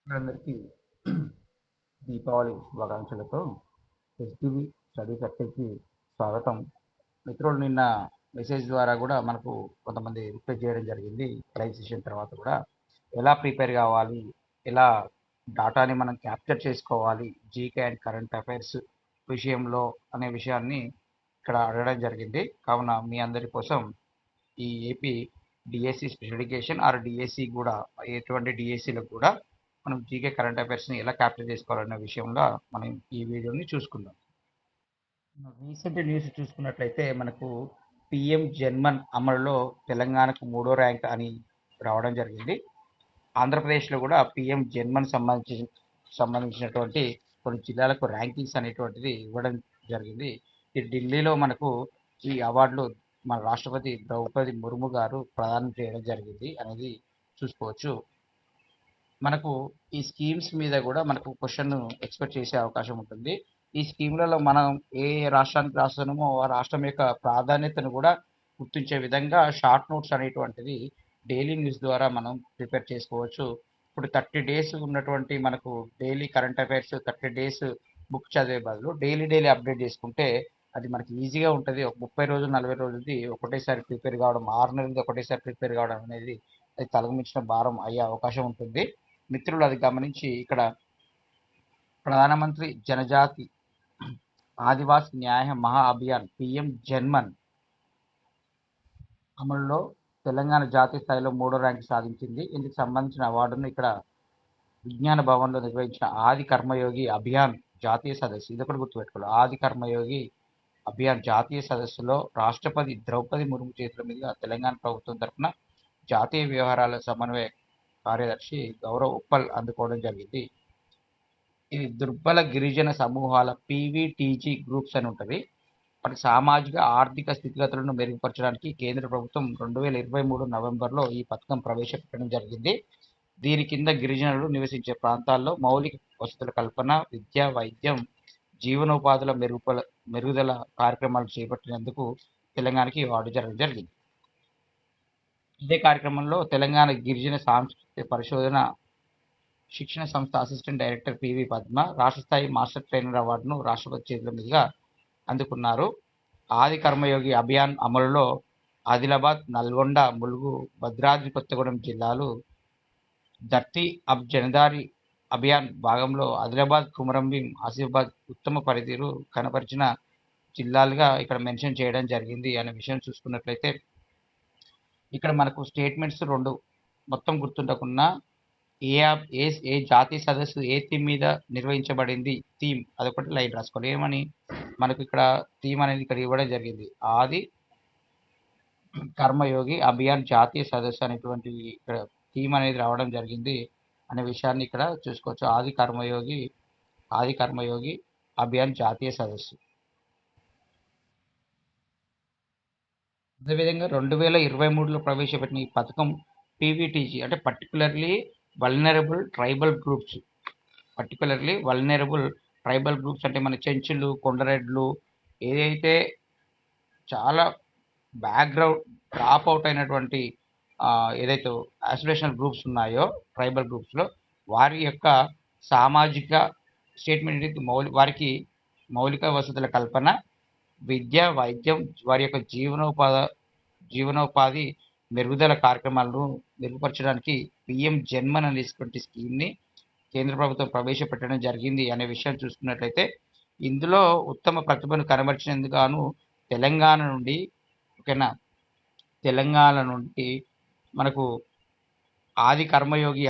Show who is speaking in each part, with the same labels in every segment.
Speaker 1: అందరికీ Deepavali శుభాకాంక్షలతో STV study సర్కిల్కి స్వాగతం. మిత్రులు నిన్న మెసేజ్ ద్వారా కూడా మనకు కొంతమంది రిక్వెస్ట్ చేయడం జరిగింది. లైవ్ సెషన్ తర్వాత కూడా ఎలా ప్రిపేర్ కావాలి, ఎలా డాటాని మనం క్యాప్చర్ చేసుకోవాలి జీకే అండ్ కరెంట్ అఫైర్స్ విషయంలో అనే విషయాన్ని ఇక్కడ అడగడం జరిగింది. కావున మీ అందరి కోసం ఈ AP DSC special education or DSC కూడా ఎటువంటి డిఎస్సిలకు కూడా మనం జీకే కరెంట్ అఫైర్స్ని ఎలా క్యాప్చర్ చేసుకోవాలనే విషయంలో మనం ఈ వీడియోని చూసుకుందాం. రీసెంట్ న్యూస్ చూసుకున్నట్లయితే మనకు పిఎం జన్మన్ అమలులో తెలంగాణకు 3వ ర్యాంక్ అని రావడం జరిగింది. ఆంధ్రప్రదేశ్లో కూడా పిఎం జన్మన్ సంబంధించినటువంటి కొన్ని జిల్లాలకు ర్యాంకింగ్స్ అనేటువంటిది ఇవ్వడం జరిగింది. ఈ ఢిల్లీలో మనకు ఈ అవార్డులు మన రాష్ట్రపతి ద్రౌపది ముర్ము గారు ప్రదానం చేయడం జరిగింది అనేది చూసుకోవచ్చు. మనకు ఈ స్కీమ్స్ మీద కూడా మనకు క్వశ్చన్ ఎక్స్పెక్ట్ చేసే అవకాశం ఉంటుంది. ఈ స్కీమ్లలో మనం ఏ రాష్ట్రానికి రాస్తున్నామో ఆ రాష్ట్రం యొక్క ప్రాధాన్యతను కూడా గుర్తించే విధంగా షార్ట్ నోట్స్ అనేటువంటిది డైలీ న్యూస్ ద్వారా మనం ప్రిపేర్ చేసుకోవచ్చు. ఇప్పుడు 30 డేస్ ఉన్నటువంటి మనకు daily current affairs 30 days book చదివే బదులు డైలీ అప్డేట్ చేసుకుంటే అది మనకి ఈజీగా ఉంటుంది. ఒక 30 రోజులు 40 రోజులది ఒకటేసారి ప్రిపేర్ కావడం, 6 నెలలది ఒకటేసారి ప్రిపేర్ కావడం అనేది అది తలమించిన భారం అయ్యే అవకాశం ఉంటుంది. మిత్రులు అది గమనించి ఇక్కడ ప్రధానమంత్రి జనజాతి ఆదివాసి న్యాయ మహా అభియాన్ పిఎం జన్మన్ అమలులో తెలంగాణ జాతీయ స్థాయిలో 3వ ర్యాంకు సాధించింది. ఇందుకు సంబంధించిన అవార్డును ఇక్కడ విజ్ఞాన భవన్లో నిర్వహించిన ఆది కర్మయోగి అభియాన్ జాతీయ సదస్సు, ఇది ఒకటి గుర్తుపెట్టుకోవాలి. ఆది కర్మయోగి అభియాన్ జాతీయ సదస్సులో రాష్ట్రపతి ద్రౌపది ముర్ము చేతుల మీదుగా తెలంగాణ ప్రభుత్వం తరఫున జాతీయ వ్యవహారాల సమన్వయ కార్యదర్శి గౌరవ్ ఉప్పల్ అందుకోవడం జరిగింది. ఇది దుర్బల గిరిజన సమూహాల పీవీటీజీ గ్రూప్స్ అని ఉంటుంది. వాటి సామాజిక ఆర్థిక స్థితిగతులను మెరుగుపరచడానికి కేంద్ర ప్రభుత్వం 2023 నవంబర్లో ఈ పథకం ప్రవేశపెట్టడం జరిగింది. దీని కింద గిరిజనులు నివసించే ప్రాంతాల్లో మౌలిక వసతుల కల్పన, విద్య, వైద్యం, జీవనోపాధుల మెరుగుదల కార్యక్రమాలు చేపట్టినందుకు తెలంగాణకి అవార్డు జరగడం జరిగింది. ఇదే కార్యక్రమంలో తెలంగాణ గిరిజన సాంస్కృతిక పరిశోధన శిక్షణ సంస్థ అసిస్టెంట్ డైరెక్టర్ పివి పద్మ రాష్ట్ర స్థాయి మాస్టర్ ట్రైనర్ అవార్డును రాష్ట్రపతి చేతుల మీదుగా అందుకున్నారు. ఆది కర్మయోగి అభియాన్ అమలులో ఆదిలాబాద్, నల్గొండ, ములుగు, భద్రాద్రి కొత్తగూడెం జిల్లాలు, ధర్తీ అబ్ జనదారి అభియాన్ భాగంలో ఆదిలాబాద్, కుమరంభీం, ఆసిఫాబాద్ ఉత్తమ పనితీరు కనపరిచిన జిల్లాలుగా ఇక్కడ మెన్షన్ చేయడం జరిగింది అనే విషయం చూసుకున్నట్లయితే ఇక్కడ మనకు స్టేట్మెంట్స్ 2 మొత్తం గుర్తుండకున్నా ఏ జాతీయ సదస్సు ఏ థీమ్ మీద నిర్వహించబడింది, థీమ్ అదొకటి లైన్ రాసుకోవాలి. ఏమని మనకు ఇక్కడ థీమ్ అనేది ఇక్కడ ఇవ్వడం జరిగింది. ఆది కర్మయోగి అభియాన్ జాతీయ సదస్సు అనేటువంటి ఇక్కడ థీమ్ అనేది రావడం జరిగింది అనే విషయాన్ని ఇక్కడ చూసుకోవచ్చు. ఆది కర్మయోగి అభియాన్ జాతీయ సదస్సు. అదేవిధంగా 2023లో ప్రవేశపెట్టిన ఈ పథకం పీవీటీజీ అంటే పర్టికులర్లీ వల్నరబుల్ ట్రైబల్ గ్రూప్స్ అంటే మన చెంచులు, కొండరెడ్లు, ఏదైతే చాలా బ్యాక్గ్రౌండ్ డ్రాప్ అవుట్ అయినటువంటి ఏదైతే యాస్పిరేషనల్ గ్రూప్స్ ఉన్నాయో ట్రైబల్ గ్రూప్స్లో వారి యొక్క సామాజిక స్టేట్మెంట్ వారికి మౌలిక వసతుల కల్పన, విద్య, వైద్యం, వారి యొక్క జీవనోపాధి మెరుగుదల కార్యక్రమాలను మెరుగుపరచడానికి పిఎం జన్మన్ అనేటువంటి స్కీమ్ని కేంద్ర ప్రభుత్వం ప్రవేశపెట్టడం జరిగింది అనే విషయం చూసుకున్నట్లయితే ఇందులో ఉత్తమ ప్రతిభను కనబరిచినందుకు గాను తెలంగాణ నుండి మనకు ఆది కర్మయోగి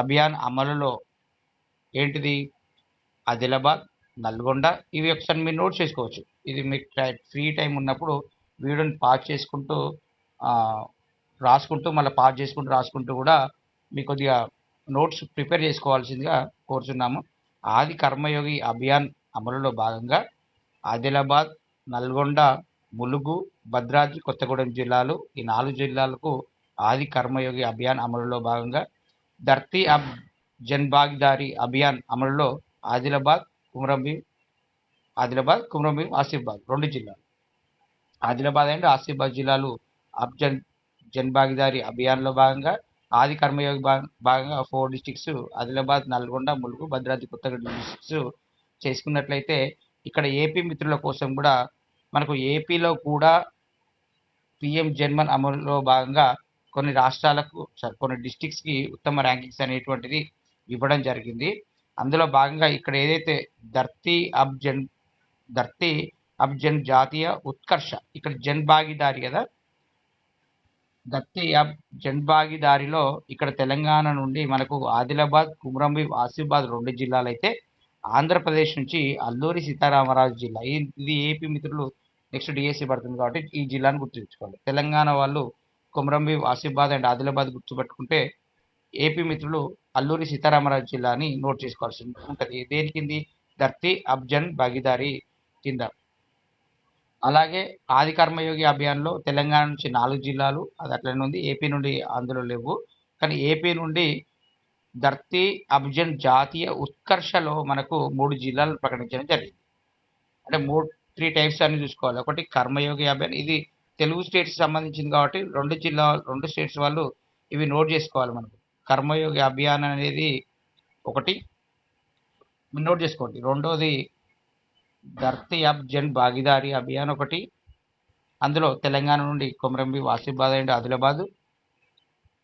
Speaker 1: అభియాన్ అమలులో ఏంటిది ఆదిలాబాద్, నల్గొండ, ఇవి ఒకసారి మీరు నోట్ చేసుకోవచ్చు. ఇది మీకు ఫ్రీ టైం ఉన్నప్పుడు వీడియోని పాజ్ చేసుకుంటూ రాసుకుంటూ మళ్ళీ పాజ్ చేసుకుంటూ రాసుకుంటూ కూడా మీకు కొద్దిగా నోట్స్ ప్రిపేర్ చేసుకోవాల్సిందిగా కోరుచున్నాము. ఆది కర్మయోగి అభియాన్ అమలులో భాగంగా ఆదిలాబాద్, నల్గొండ, ములుగు, భద్రాద్రి కొత్తగూడెం జిల్లాలు, ఈ 4 జిల్లాలకు ఆది కర్మయోగి అభియాన్ అమలులో భాగంగా ధర్తీ అబ్ జన్భాగీదారీ అభియాన్ అమలులో ఆదిలాబాద్, కుమ్రంభీం, ఆసిఫాబాద్ 2 జిల్లాలు. ఆదిలాబాద్ అండ్ ఆసిఫాబాద్ జిల్లాలు అబ్ జన్భాగీదారీ అభియాన్లో భాగంగా ఆది కర్మయోగి భాగంగా 4 డిస్ట్రిక్ట్స్ ఆదిలాబాద్, నల్గొండ, ములుగు, భద్రాద్రి కొత్తగూడెం డిస్ట్రిక్ట్స్ చేసుకున్నట్లయితే ఇక్కడ ఏపీ మిత్రుల కోసం కూడా మనకు ఏపీలో కూడా పిఎం జన్మన్ అమలులో భాగంగా కొన్ని రాష్ట్రాలకు కొన్ని డిస్ట్రిక్ట్స్కి ఉత్తమ ర్యాంకింగ్స్ అనేటువంటిది ఇవ్వడం జరిగింది. అందులో భాగంగా ఇక్కడ ఏదైతే ధర్తీ అబ్ జన్ ధర్తీ అబ్ జన్ జాతీయ ఉత్కర్ష, ఇక్కడ జన్ భాగీదారి కదా, ధర్తీ అబ్ జన్ భాగీదారిలో ఇక్కడ తెలంగాణ నుండి మనకు ఆదిలాబాద్, కుమ్రంభీం, ఆసిఫాబాద్ 2 జిల్లాలు అయితే ఆంధ్రప్రదేశ్ నుంచి అల్లూరి సీతారామరాజు జిల్లా, ఇది ఏపీ మిత్రులు నెక్స్ట్ డిఎస్సి పడుతుంది కాబట్టి ఈ జిల్లాను గుర్తుంచుకోవాలి. తెలంగాణ వాళ్ళు కుమ్రంభీం, ఆసిఫాబాద్ అండ్ ఆదిలాబాద్ గుర్తుపెట్టుకుంటే ఏపీ మిత్రులు అల్లూరి సీతారామరాజు జిల్లాని నోట్ చేసుకోవాల్సి ఉంటుంది. దేని కింది? ధర్తీ అబ్జన్ భాగీదారి కింద. అలాగే ఆది కర్మయోగి అభియాన్లో తెలంగాణ నుంచి 4 జిల్లాలు అది అట్లనే ఉంది. ఏపీ నుండి అందులో లేవు. కానీ ఏపీ నుండి ధర్తీ అబ్జన్ జాతీయ ఉత్కర్షలో మనకు 3 జిల్లాలను ప్రకటించడం జరిగింది. అంటే 3 టైప్స్ అని చూసుకోవాలి. ఒకటి కర్మయోగి అభియాన్, ఇది తెలుగు స్టేట్స్ సంబంధించింది కాబట్టి 2 స్టేట్స్ వాళ్ళు ఇవి నోట్ చేసుకోవాలి. మనకు కర్మయోగి అభియాన్ అనేది ఒకటి నోట్ చేసుకోండి. రెండోది ధర్తీ అబ్ జన్ భాగీదారీ అభియాన్ ఒకటి, అందులో తెలంగాణ నుండి కొమరంభీం, ఆసిఫాబాద్ అండ్ ఆదిలాబాద్,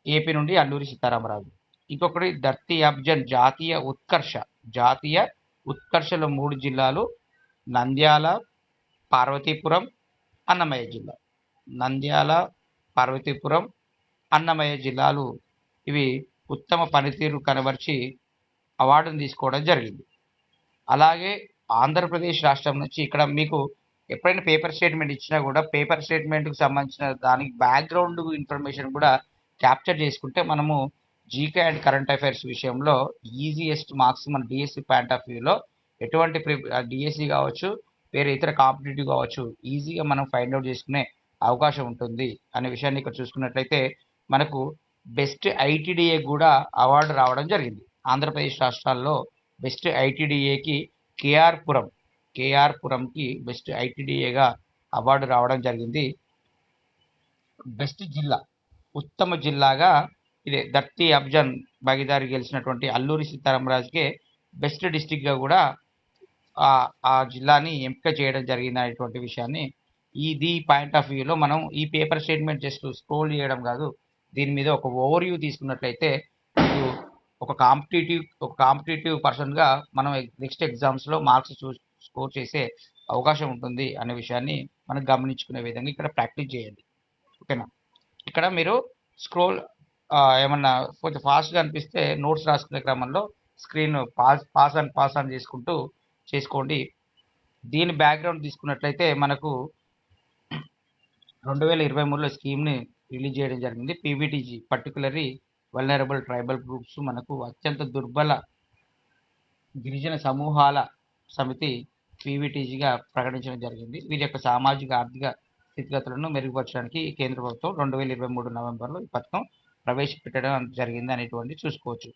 Speaker 1: ఏపీ నుండి అల్లూరి సీతారామరాజు. ఇంకొకటి ధర్తీ అబ్ జన్ జాతీయ ఉత్కర్షలో 3 జిల్లాలు నంద్యాల, పార్వతీపురం, అన్నమయ్య జిల్లా. నంద్యాల, పార్వతీపురం, అన్నమయ్య జిల్లాలు ఇవి ఉత్తమ పనితీరు కనబరిచి అవార్డును తీసుకోవడం జరిగింది. అలాగే ఆంధ్రప్రదేశ్ రాష్ట్రం నుంచి ఇక్కడ మీకు ఎప్పుడైనా పేపర్ స్టేట్మెంట్ ఇచ్చినా కూడా పేపర్ స్టేట్మెంట్కి సంబంధించిన దానికి బ్యాక్గ్రౌండ్ ఇన్ఫర్మేషన్ కూడా క్యాప్చర్ చేసుకుంటే మనము జీకే అండ్ కరెంట్ అఫైర్స్ విషయంలో ఈజియెస్ట్ మార్క్స్ మన డిఎస్సి పాయింట్ ఆఫ్ వ్యూలో ఎటువంటి డిఎస్సి కావచ్చు, వేరే ఇతర కాంపిటేటివ్ కావచ్చు, ఈజీగా మనం ఫైండ్ అవుట్ చేసుకునే అవకాశం ఉంటుంది అనే విషయాన్ని ఇక్కడ చూసుకున్నట్లయితే మనకు బెస్ట్ ఐటీడీఏ కూడా అవార్డు రావడం జరిగింది. ఆంధ్రప్రదేశ్ రాష్ట్రాల్లో బెస్ట్ ఐటీడీఏకి కేఆర్ పురంకి బెస్ట్ ఐటీడీఏగా అవార్డు రావడం జరిగింది. బెస్ట్ జిల్లా, ఉత్తమ జిల్లాగా ఇదే ధర్తీ అబ్జన్ భాగీదారి గెలిచినటువంటి అల్లూరి సీతారామరాజుకే బెస్ట్ డిస్టిక్గా కూడా ఆ జిల్లాని ఎంపిక చేయడం జరిగింది అనేటువంటి విషయాన్ని ఇది పాయింట్ ఆఫ్ వ్యూలో మనం ఈ పేపర్ స్టేట్మెంట్ జస్ట్ స్క్రోల్ చేయడం కాదు, దీని మీద ఒక ఓవర్ వ్యూ తీసుకున్నట్లయితే ఒక కాంపిటేటివ్ పర్సన్గా మనం నెక్స్ట్ ఎగ్జామ్స్లో మార్క్స్ స్కోర్ చేసే అవకాశం ఉంటుంది అనే విషయాన్ని మనం గమనించుకునే విధంగా ఇక్కడ ప్రాక్టీస్ చేయండి. ఓకేనా? ఇక్కడ మీరు స్క్రోల్ ఏమన్నా కొంచెం ఫాస్ట్గా అనిపిస్తే నోట్స్ రాసుకునే క్రమంలో స్క్రీన్ పాస్ ఆన్ చేసుకుంటూ చేసుకోండి. దీని బ్యాక్గ్రౌండ్ తీసుకున్నట్లయితే మనకు 2023లో స్కీమ్ని రిలీజ్ చేయడం జరిగింది. PVTG particularly vulnerable tribal groups, మనకు అత్యంత దుర్బల గిరిజన సమూహాల సమితి పీవీటీజీగా ప్రకటించడం జరిగింది. వీరి యొక్క సామాజిక ఆర్థిక స్థితిగతులను మెరుగుపరచడానికి కేంద్ర ప్రభుత్వం 2023 నవంబర్లో ఈ పథకం ప్రవేశపెట్టడం జరిగింది అనేటువంటి చూసుకోవచ్చు.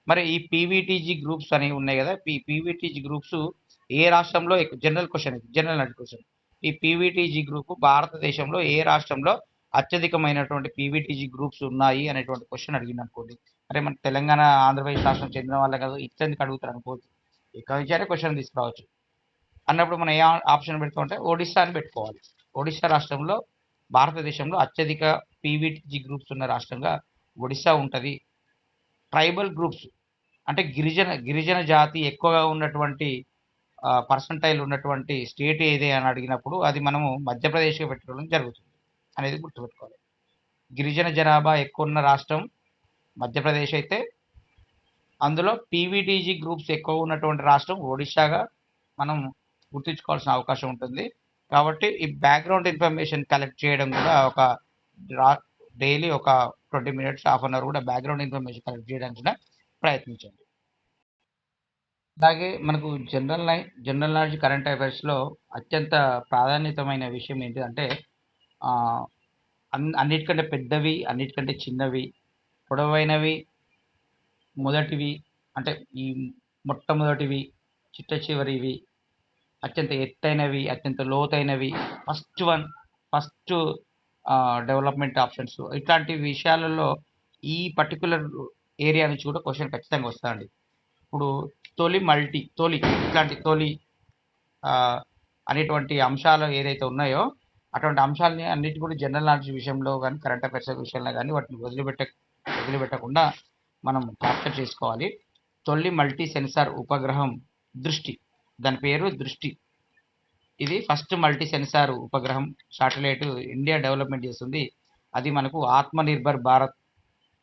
Speaker 1: మరి ఈ పీవీటీజీ గ్రూప్స్ అనేవి ఉన్నాయి కదా, ఈ పీవీటీజీ గ్రూప్స్ ఏ రాష్ట్రంలో జనరల్ క్వశ్చన్, ఈ పీవీటీజీ గ్రూప్ భారతదేశంలో ఏ రాష్ట్రంలో అత్యధికమైనటువంటి పీవీటీజీ గ్రూప్స్ ఉన్నాయి అనేటువంటి క్వశ్చన్ అడిగింది అనుకోండి. అరే మన తెలంగాణ, ఆంధ్రప్రదేశ్ రాష్ట్రం చెందిన వాళ్ళే కదా, ఇట్లెందుకు అడుగుతారు అనుకోవచ్చు, ఇక్కడ నుంచే క్వశ్చన్ తీసుకురావచ్చు అన్నప్పుడు మనం ఏ ఆప్షన్ పెట్టుకుంటే ఒడిశా అని పెట్టుకోవాలి. ఒడిశా రాష్ట్రంలో భారతదేశంలో అత్యధిక పీవీటీజీ గ్రూప్స్ ఉన్న రాష్ట్రంగా ఒడిశా ఉంటుంది. ట్రైబల్ గ్రూప్స్ అంటే గిరిజన జాతి ఎక్కువగా ఉన్నటువంటి పర్సంటైల్ ఉన్నటువంటి స్టేట్ ఏదే అని అడిగినప్పుడు అది మనము మధ్యప్రదేశ్గా పెట్టుకోవడం జరుగుతుంది అనేది గుర్తుపెట్టుకోవాలి. గిరిజన జనాభా ఎక్కువ ఉన్న రాష్ట్రం మధ్యప్రదేశ్ అయితే అందులో పీవీటీజీ గ్రూప్స్ ఎక్కువ ఉన్నటువంటి రాష్ట్రం ఒడిశాగా మనం గుర్తుంచుకోవాల్సిన అవకాశం ఉంటుంది. కాబట్టి ఈ బ్యాక్గ్రౌండ్ ఇన్ఫర్మేషన్ కలెక్ట్ చేయడం కూడా ఒక డైలీ ఒక 20 minutes, హాఫ్ అన్ అవర్ కూడా బ్యాక్గ్రౌండ్ ఇన్ఫర్మేషన్ కలెక్ట్ చేయడానికి కూడా ప్రయత్నించండి. అలాగే మనకు జనరల్ నాలెడ్జ్ కరెంట్ అఫైర్స్లో అత్యంత ప్రాధాన్యతమైన విషయం ఏంటంటే అన్నిటికంటే పెద్దవి, అన్నిటికంటే చిన్నవి, పొడవైనవి, మొదటివి అంటే ఈ మొట్టమొదటివి, చిట్ట చివరివి, అత్యంత ఎత్తైనవి, అత్యంత లోతైనవి, ఫస్ట్ డెవలప్మెంట్ ఆప్షన్స్, ఇట్లాంటి విషయాలలో ఈ పర్టికులర్ ఏరియా నుంచి కూడా క్వశ్చన్ ఖచ్చితంగా వస్తుందండి. ఇప్పుడు తొలి ఇట్లాంటి తొలి ఆ, అనేటువంటి అంశాలు ఏదైతే ఉన్నాయో అటువంటి అంశాలని అన్నిటి కూడా జనరల్ నాలెడ్జ్ విషయంలో కానీ కరెంట్ అఫైర్స్ విషయంలో కానీ వాటిని వదిలిపెట్టకుండా మనం క్యాప్చర్ చేసుకోవాలి. తొలి మల్టీ సెన్సార్ ఉపగ్రహం దృష్టి, దాని పేరు దృష్టి. ఇది ఫస్ట్ మల్టీ సెన్సార్ ఉపగ్రహం శాటిలైట్ ఇండియా డెవలప్మెంట్ చేస్తుంది. అది మనకు ఆత్మ నిర్భర్ భారత్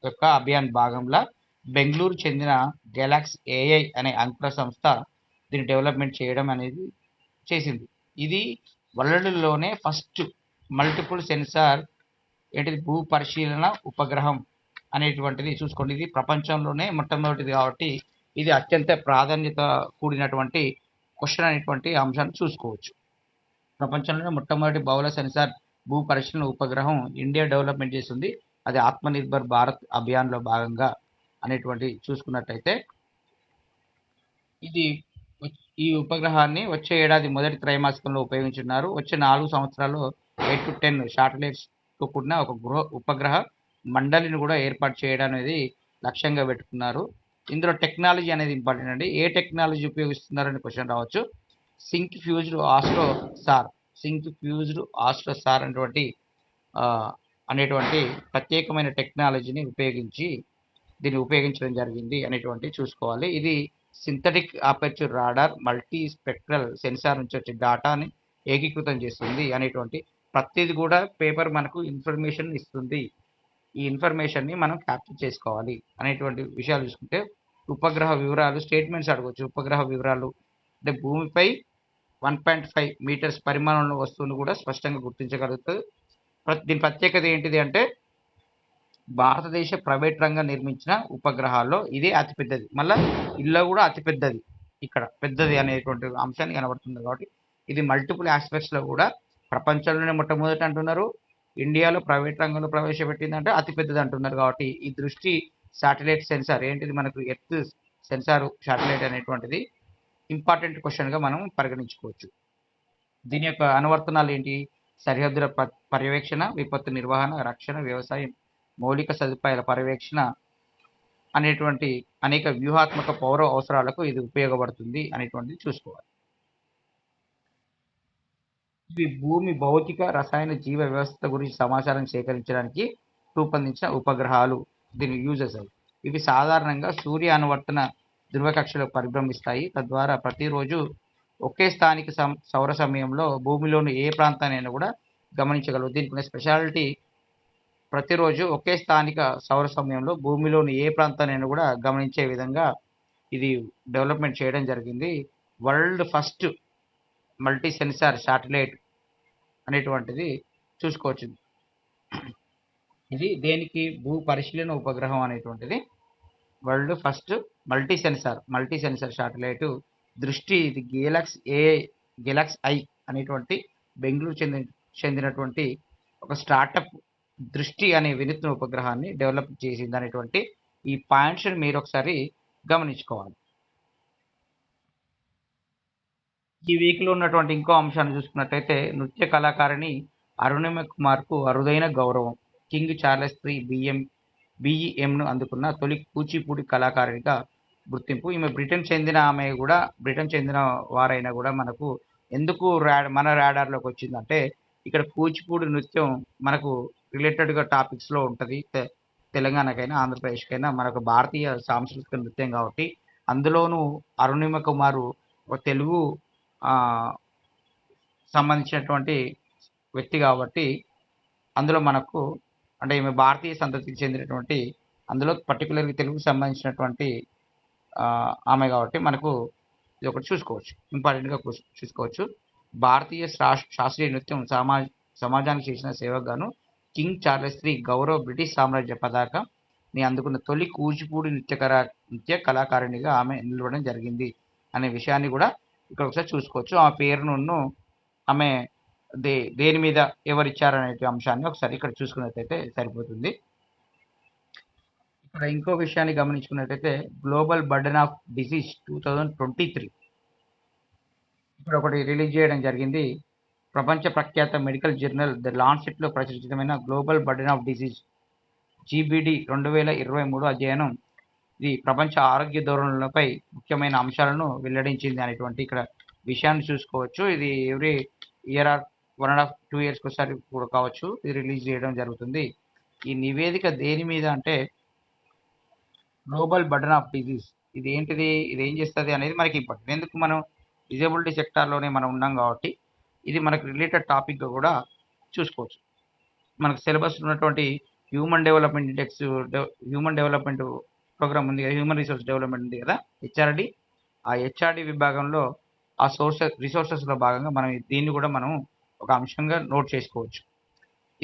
Speaker 1: యొక్క అభియాన్ భాగంలో బెంగళూరు చెందిన గెలాక్స్ ఏఐ అనే అంకుర సంస్థ దీన్ని డెవలప్మెంట్ చేయడం అనేది చేసింది. ఇది వరల్డ్లోనే ఫస్ట్ మల్టిపుల్ సెన్సార్ ఏంటిది భూ పరిశీలన ఉపగ్రహం అనేటువంటిది చూసుకోండి. ఇది ప్రపంచంలోనే మొట్టమొదటిది కాబట్టి ఇది అత్యంత ప్రాధాన్యత కూడినటువంటి క్వశ్చన్ అనేటువంటి అంశాన్ని చూసుకోవచ్చు. ప్రపంచంలోనే మొట్టమొదటి బహుళ సెన్సార్ భూ పరిశీలన ఉపగ్రహం ఇండియా డెవలప్మెంట్ చేస్తుంది. అది ఆత్మనిర్భర్ భారత్ అభియాన్లో భాగంగా అనేటువంటి చూసుకున్నట్టయితే ఇది ఈ ఉపగ్రహాన్ని వచ్చే ఏడాది మొదటి త్రైమాసికంలో ఉపయోగించున్నారు. వచ్చే 4 సంవత్సరాల్లో 8 to 10 శాటిలైట్స్తో కూడిన ఒక ఉపగ్రహ మండలిని కూడా ఏర్పాటు చేయడం అనేది లక్ష్యంగా పెట్టుకున్నారు. ఇందులో టెక్నాలజీ అనేది ఇంపార్టెంట్ అండి. ఏ టెక్నాలజీ ఉపయోగిస్తున్నారని క్వశ్చన్ రావచ్చు. సింక్ ఫ్యూజ్డ్ ఆస్ట్రో సార్ అనేటువంటి ప్రత్యేకమైన టెక్నాలజీని దీన్ని ఉపయోగించడం జరిగింది అనేటువంటి చూసుకోవాలి. ఇది synthetic aperture radar multi spectral sensor నుంచి వచ్చే డేటాని ఏకీకృతం చేస్తుంది అనేటువంటి ప్రతిది కూడా పేపర్ మనకు ఇన్ఫర్మేషన్ ఇస్తుంది. ఈ ఇన్ఫర్మేషన్ని మనం క్యాప్చర్ చేసుకోవాలి అనేటువంటి విషయాలు చూసుకుంటే ఉపగ్రహ వివరాలు స్టేట్మెంట్స్ అడగవచ్చు. ఉపగ్రహ వివరాలు అంటే భూమిపై 1.5 మీటర్స్ పరిమాణంలో వస్తువును కూడా స్పష్టంగా గుర్తించగలుగుతుంది. దీని ప్రత్యేకత ఏంటిది అంటే భారతదేశ ప్రైవేట్ రంగం నిర్మించిన ఉపగ్రహాల్లో ఇదే అతిపెద్దది. మళ్ళీ ఇల్లు కూడా అతిపెద్దది, ఇక్కడ పెద్దది అనేటువంటి అంశాన్ని కనబడుతుంది. కాబట్టి ఇది మల్టిపుల్ ఆస్పెక్ట్స్లో కూడా ప్రపంచంలోనే మొట్టమొదటి అంటున్నారు. ఇండియాలో ప్రైవేట్ రంగంలో ప్రవేశపెట్టిందంటే అతిపెద్దది అంటున్నారు. కాబట్టి ఈ దృష్టి శాటిలైట్ సెన్సార్ ఏంటిది మనకు ఎర్త్ సెన్సార్ శాటిలైట్ అనేటువంటిది ఇంపార్టెంట్ క్వశ్చన్గా మనం పరిగణించుకోవచ్చు. దీని యొక్క అనువర్తనాలు ఏంటి? సరిహద్దుల పర్యవేక్షణ, విపత్తు నిర్వహణ, రక్షణ, వ్యవసాయం, మౌలిక సదుపాయాల పర్యవేక్షణ అనేటువంటి అనేక వ్యూహాత్మక పౌర అవసరాలకు ఇది ఉపయోగపడుతుంది అనేటువంటిది చూసుకోవాలి. ఇవి భూమి భౌతిక, రసాయన, జీవ వ్యవస్థ గురించి సమాచారం సేకరించడానికి రూపొందించిన ఉపగ్రహాలు. దీని యూజెస్ ఇవి సాధారణంగా సూర్య అనువర్తన ధృవకక్షలో పరిభ్రమిస్తాయి. తద్వారా ప్రతిరోజు ఒకే స్థానిక సౌర సమయంలో భూమిలోని ఏ ప్రాంతాన్ని కూడా గమనించగలవు. దీనికి స్పెషాలిటీ ప్రతిరోజు ఒకే స్థానిక సౌర సమయంలో భూమిలోని ఏ ప్రాంతాన్ని కూడా గమనించే విధంగా ఇది డెవలప్మెంట్ చేయడం జరిగింది. World first multi sensor satellite అనేటువంటిది చూసుకోవచ్చు. ఇది దేనికి భూ పరిశీలన ఉపగ్రహం అనేటువంటిది world first multi sensor satellite Drishti. ఇది గెలాక్స్ ఐ అనేటువంటి బెంగళూరు చెందినటువంటి ఒక స్టార్టప్ దృష్టి అనే వినూత్న ఉపగ్రహాన్ని డెవలప్ చేసింది అనేటువంటి ఈ పాయింట్స్ మీరు ఒకసారి గమనించుకోవాలి. ఈ వీక్లో ఉన్నటువంటి ఇంకో అంశాన్ని చూసుకున్నట్టయితే నృత్య కళాకారిణి అరుణిమ కుమార్కు అరుదైన గౌరవం. కింగ్ చార్లెస్ III BEMను అందుకున్న తొలి కూచిపూడి కళాకారిణిగా గుర్తింపు. ఈమె బ్రిటన్ చెందిన వారైనా కూడా మనకు ఎందుకు మన రాడార్లోకి వచ్చిందంటే ఇక్కడ కూచిపూడి నృత్యం మనకు రిలేటెడ్గా టాపిక్స్లో ఉంటుంది. తెలంగాణకైనా ఆంధ్రప్రదేశ్కైనా మనకు భారతీయ సాంస్కృతిక నృత్యం కాబట్టి అందులోనూ అరుణిమ కుమారు ఒక తెలుగు సంబంధించినటువంటి వ్యక్తి కాబట్టి అందులో మనకు అంటే ఈమె భారతీయ సంతతికి చెందినటువంటి అందులో పర్టికులర్గా తెలుగుకు సంబంధించినటువంటి ఆమె కాబట్టి మనకు ఇది ఒకటి చూసుకోవచ్చు, ఇంపార్టెంట్గా చూసుకోవచ్చు. భారతీయ శాస్త్రీయ నృత్యం సమాజానికి చేసిన సేవకు గాను కింగ్ చార్లెస్ III గౌరవ బ్రిటిష్ సామ్రాజ్య పతాకంని అందుకున్న తొలి కూచిపూడి నృత్య కళాకారిణిగా ఆమె నిలవడం జరిగింది అనే విషయాన్ని కూడా ఇక్కడ ఒకసారి చూసుకోవచ్చు. ఆమె పేరును ఆమె దేని మీద ఎవరిచ్చారనే అంశాన్ని ఒకసారి ఇక్కడ చూసుకున్నట్టయితే సరిపోతుంది. ఇక్కడ ఇంకో విషయాన్ని గమనించుకున్నట్టయితే గ్లోబల్ బర్డెన్ ఆఫ్ డిసీజ్ 2023 ఇక్కడ ఒకటి రిలీజ్ చేయడం జరిగింది. ప్రపంచ ప్రఖ్యాత మెడికల్ జర్నల్ ద లాన్సెట్లో ప్రచురితమైన global burden of disease GBD 2023 అధ్యయనం ఇది ప్రపంచ ఆరోగ్య ధోరణులపై ముఖ్యమైన అంశాలను వెల్లడించింది అనేటువంటి ఇక్కడ విషయాన్ని చూసుకోవచ్చు. ఇది ఎవ్రీ ఇయర్ ఆర్ 1.5-2 ఇయర్స్కి ఒకసారి కూడా కావచ్చు ఇది రిలీజ్ చేయడం జరుగుతుంది. ఈ నివేదిక దేని మీద అంటే గ్లోబల్ బర్డన్ ఆఫ్ డిజీజ్, ఇది ఏంటిది, ఇది ఏం చేస్తుంది అనేది మనకి ఇంపార్టెంట్. ఎందుకు మనం డిజేబిలిటీ సెక్టార్లోనే మనం ఉన్నాం కాబట్టి ఇది మనకు రిలేటెడ్ టాపిక్గా కూడా చూసుకోవచ్చు. మనకు సిలబస్ ఉన్నటువంటి human development index, human development program ఉంది కదా, హ్యూమన్ రిసోర్స్ డెవలప్మెంట్ ఉంది కదా హెచ్ఆర్డి, ఆ హెచ్ఆర్డి విభాగంలో ఆ రిసోర్సెస్లో భాగంగా మనం దీన్ని కూడా మనం ఒక అంశంగా నోట్ చేసుకోవచ్చు.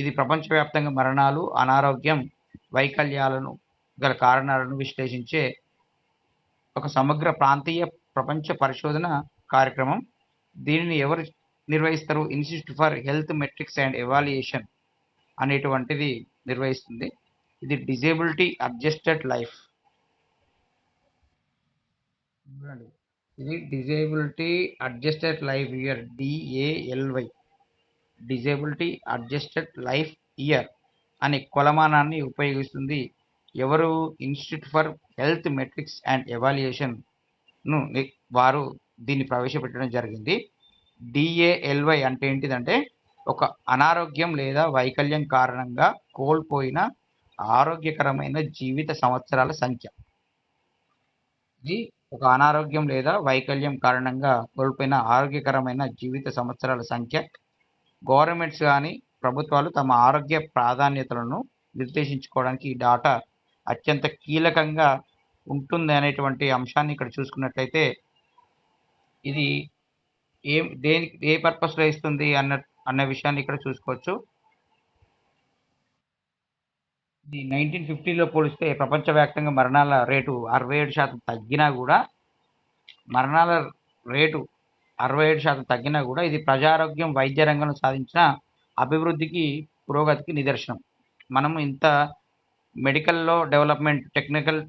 Speaker 1: ఇది ప్రపంచవ్యాప్తంగా మరణాలు, అనారోగ్యం, వైకల్యాలను గల కారణాలను విశ్లేషించే ఒక సమగ్ర ప్రాంతీయ ప్రపంచ పరిశోధన కార్యక్రమం. దీనిని ఎవరు నిర్వహిస్తారు? Institute for health metrics and evaluation అనేటువంటిది నిర్వహిస్తుంది. ఇది డిజేబిలిటీ అడ్జస్టెడ్ లైఫ్, ఇది disability adjusted life year, DALY, disability adjusted life year అనే కొలమానాన్ని ఉపయోగిస్తుంది. ఎవరు? Institute for health metrics and evaluation వారు దీన్ని ప్రవేశపెట్టడం జరిగింది. DALY అంటే ఏంటిదంటే ఒక అనారోగ్యం లేదా వైకల్యం కారణంగా కోల్పోయిన ఆరోగ్యకరమైన జీవిత సంవత్సరాల సంఖ్య. ఇది ఒక అనారోగ్యం లేదా వైకల్యం కారణంగా కోల్పోయిన ఆరోగ్యకరమైన జీవిత సంవత్సరాల సంఖ్య. గవర్నమెంట్స్ కానీ ప్రభుత్వాలు తమ ఆరోగ్య ప్రాధాన్యతలను నిర్దేశించుకోవడానికి ఈ డాటా అత్యంత కీలకంగా ఉంటుంది అనేటువంటి అంశాన్ని ఇక్కడ చూసుకున్నట్లయితే ఇది ఏ పర్పస్లో ఇస్తుంది అన్న విషయాన్ని ఇక్కడ చూసుకోవచ్చు. ఇది 1950లో పోలిస్తే ప్రపంచవ్యాప్తంగా మరణాల రేటు 67% తగ్గినా కూడా ఇది ప్రజారోగ్యం వైద్య రంగంలో సాధించిన అభివృద్ధికి పురోగతికి నిదర్శనం. మనం ఇంత మెడికల్లో డెవలప్మెంట్,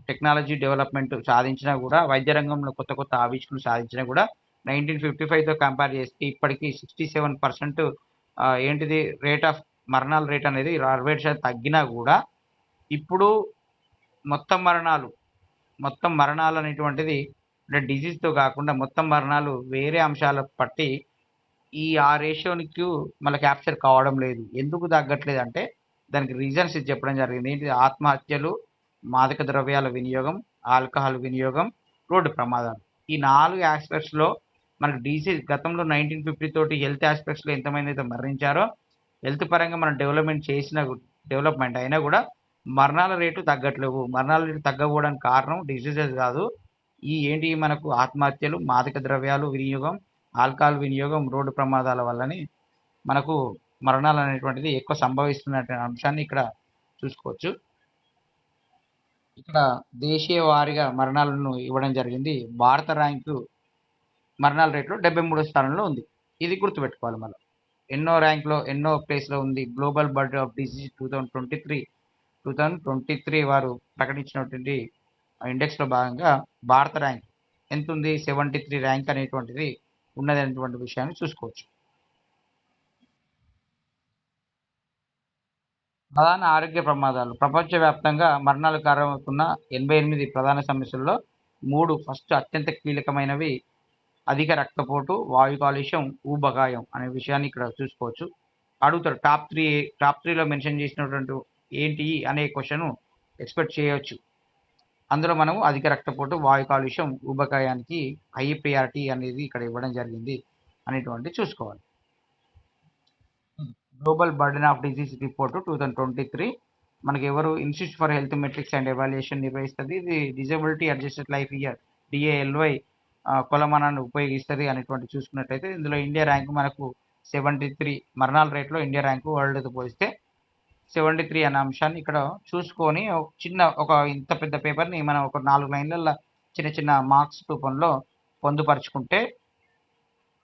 Speaker 1: టెక్నాలజీ డెవలప్మెంట్ సాధించినా కూడా, వైద్య రంగంలో కొత్త ఆవిష్కరణలు సాధించినా కూడా 1955తో కంపేర్ చేస్తే ఇప్పటికీ 67% ఏంటిది రేట్ ఆఫ్ మరణాల రేట్ అనేది 67% తగ్గినా కూడా ఇప్పుడు మొత్తం మరణాలు అనేటువంటిది అంటే డిజీజ్తో కాకుండా మొత్తం మరణాలు వేరే అంశాల బట్టి ఆ రేషియోనికి మళ్ళీ క్యాప్చర్ కావడం లేదు. ఎందుకు తగ్గట్లేదు అంటే దానికి రీజన్స్ ఇది చెప్పడం జరిగింది. ఏంటి? ఆత్మహత్యలు, మాదక ద్రవ్యాల వినియోగం, ఆల్కహాల్ వినియోగం, రోడ్డు ప్రమాదాలు. ఈ 4 ఆస్పెక్ట్స్లో మనకు డిసీజ్ గతంలో 1950 తోటి హెల్త్ ఆస్పెక్ట్స్లో ఎంతమంది అయితే మరణించారో, హెల్త్ పరంగా మనం డెవలప్మెంట్ అయినా కూడా మరణాల రేటు తగ్గట్లేవు. మరణాల రేటు తగ్గకపోవడానికి కారణం డిసీజెస్ కాదు, మనకు ఆత్మహత్యలు, మాదక ద్రవ్యాలు వినియోగం, ఆల్కహాల్ వినియోగం, రోడ్డు ప్రమాదాల వల్లని మనకు మరణాలు అనేటువంటిది ఎక్కువ సంభవిస్తున్న అంశాన్ని ఇక్కడ చూసుకోవచ్చు. ఇక్కడ దేశీయ వారీగా మరణాలను ఇవ్వడం జరిగింది. భారత ర్యాంకు మరణాల రేట్లో 73వ స్థానంలో ఉంది. ఇది గుర్తుపెట్టుకోవాలి. మళ్ళీ ఎన్నో ప్లేస్లో ఉంది. గ్లోబల్ బర్డన్ ఆఫ్ డిసీజ్ 2023 వారు ప్రకటించినటువంటి ఇండెక్స్లో భాగంగా భారత ర్యాంక్ ఎంత ఉంది? 73 ర్యాంక్ అనేటువంటిది ఉన్నది అనేటువంటి విషయాన్ని చూసుకోవచ్చు. ప్రధాన ఆరోగ్య ప్రమాదాలు. ప్రపంచవ్యాప్తంగా మరణాలు కారణమవుతున్న 88 ప్రధాన సమస్యల్లో 3 ఫస్ట్ అత్యంత కీలకమైనవి అధిక రక్తపోటు, వాయు కాలుష్యం, ఊబకాయం అనే విషయాన్ని ఇక్కడ చూసుకోవచ్చు. అడుగుతారు టాప్ 3లో మెన్షన్ చేసినటువంటి ఏంటి అనే క్వశ్చన్ ఎక్స్పెక్ట్ చేయవచ్చు. అందులో మనము అధిక రక్తపోటు, వాయు కాలుష్యం, ఊబకాయానికి హై ప్రియారిటీ అనేది ఇక్కడ ఇవ్వడం జరిగింది అనేటువంటి చూసుకోవాలి. Global burden of disease report 2023 మనకి ఎవరు? Institute for health metrics and evaluation నిర్వహిస్తుంది. ఇది disability adjusted life year, DALY కొలమానాన్ని ఉపయోగిస్తుంది అనేటువంటి చూసుకున్నట్లయితే ఇందులో ఇండియా ర్యాంకు మనకు 73 మరణాల రేట్లో ఇండియా ర్యాంకు వరల్డ్తో పోలిస్తే 73 అనే అంశాన్ని ఇక్కడ చూసుకొని ఒక ఇంత పెద్ద పేపర్ని మనం ఒక 4 లైన్లలో చిన్న మార్క్స్ రూపంలో పొందుపరుచుకుంటే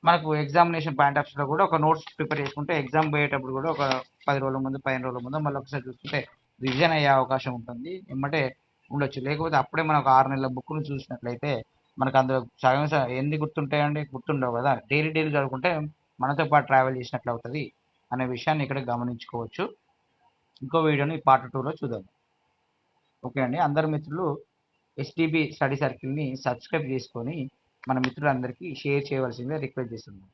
Speaker 1: మనకు ఎగ్జామినేషన్ పాయింట్ ఆఫ్ వ్యూలో కూడా ఒక నోట్స్ ప్రిపేర్ చేసుకుంటే ఎగ్జామ్ పోయేటప్పుడు కూడా ఒక 10 రోజుల ముందు 15 రోజుల ముందు మళ్ళీ ఒకసారి చూసుకుంటే రివిజన్ అయ్యే అవకాశం ఉంటుంది, ఎమ్మటే ఉండొచ్చు. లేకపోతే అప్పుడే మనం ఒక 6 నెలల బుక్ను చూసినట్లయితే మనకు అందులో సగం ఎన్ని గుర్తుంటాయండి? గుర్తుండవు కదా. డైలీ చదువుకుంటే మనతో పాటు ట్రావెల్ చేసినట్లు అవుతుంది అనే విషయాన్ని ఇక్కడ గమనించుకోవచ్చు. ఇంకో వీడియోని పార్ట్ 2లో చూద్దాం. ఓకే అండి. అందరు మిత్రులు ఎస్టీబీ స్టడీ సర్కిల్‌ని సబ్స్క్రైబ్ చేసుకొని, మన మిత్రులందరికీ షేర్ చేయవలసిందిగా రిక్వెస్ట్ చేస్తున్నాను.